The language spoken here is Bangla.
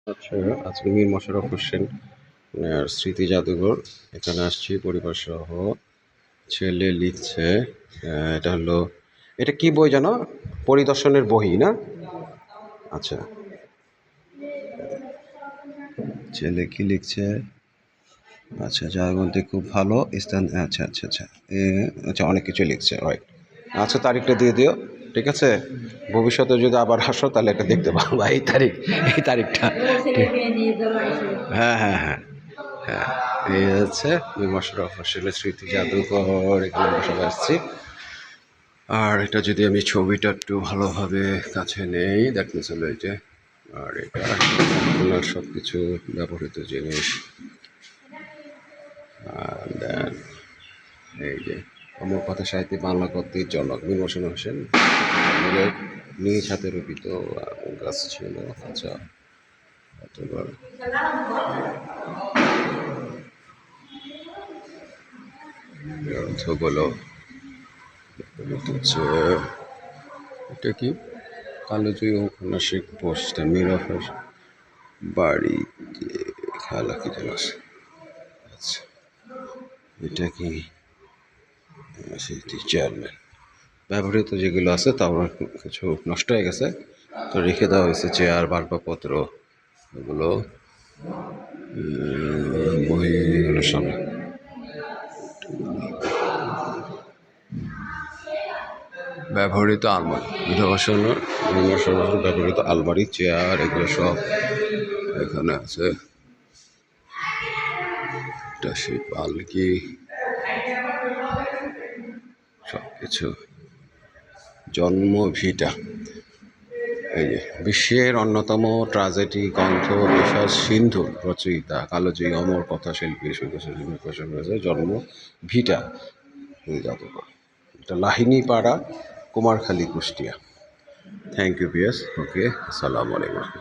আচ্ছা, আজকে মীর মশাররফ হোসেন স্মৃতি জাদুঘর এখানে আসছি পরিবার সহ। ছেলে লিখছে, এটা হলো, এটা কি বই জানো? পরিদর্শনের বই না? আচ্ছা, ছেলে কি লিখছে? আচ্ছা, জায়গাটি খুব ভালো স্থান। আচ্ছা আচ্ছা আচ্ছা, আচ্ছা অনেক কিছু লিখছে, রাইট। আচ্ছা, তারিখটা দিয়ে দিও, ঠিক আছে? ভবিষ্যতে যদি আবার আসো তাহলে এটা দেখতে পাবো, এই তারিখ, এই তারিখটা। হ্যাঁ হ্যাঁ হ্যাঁ হ্যাঁ, এই হচ্ছে মীর মশাররফ হোসেনের স্মৃতি জাদুঘর, এখানে আমরা সবাই আসছি। আর এটা যদি আমি ছবিটা একটু ভালোভাবে কাছে নেই, দ্যাট মিনস হলো এই যে, আর এটা ওনার সব কিছু ব্যবহৃত জিনিস। দেন এই যে অমর কথা সাহিত্যে বাংলা গদ্যের জনক মীর মশাররফ হোসেন, আমাদের নিজ হাতে রোপিত গাছ ছিল। আচ্ছা, অতবার গ্রন্থগুলো হচ্ছে, এটা কি কালোজয়ী ঔপন্যাসিক পোস্টার মীরফের বাড়িতে খেলা কি যেন আছে। আচ্ছা, এটা কি স্মৃতি চেয়ারম্যান ব্যবহৃত যেগুলো আছে তাও কিছু নষ্ট হয়ে গেছে, তো রেখে দেওয়া হয়েছে চেয়ার বাসবাবপত্র এগুলো বইগুলোর সামনে। ব্যবহৃত আলমারি, বিধবা ব্যবহৃত আলমারি, চেয়ার, এগুলো সব এখানে আছে। এটা সেই পালকি, সব কিছু। জন্ম ভিটা, এই যে বিশ্বের অন্যতম ট্রাজেডি গ্রন্থ বিষাদ সিন্ধু রচয়িতা কালোজয়ী অমর কথা শিল্পী হয়েছে জন্ম ভিটা জাদুঘর। এটা Lahini Para, Kumarkhali, Kushtia. Thank you PS. Okay, আসসালামু আলাইকুম।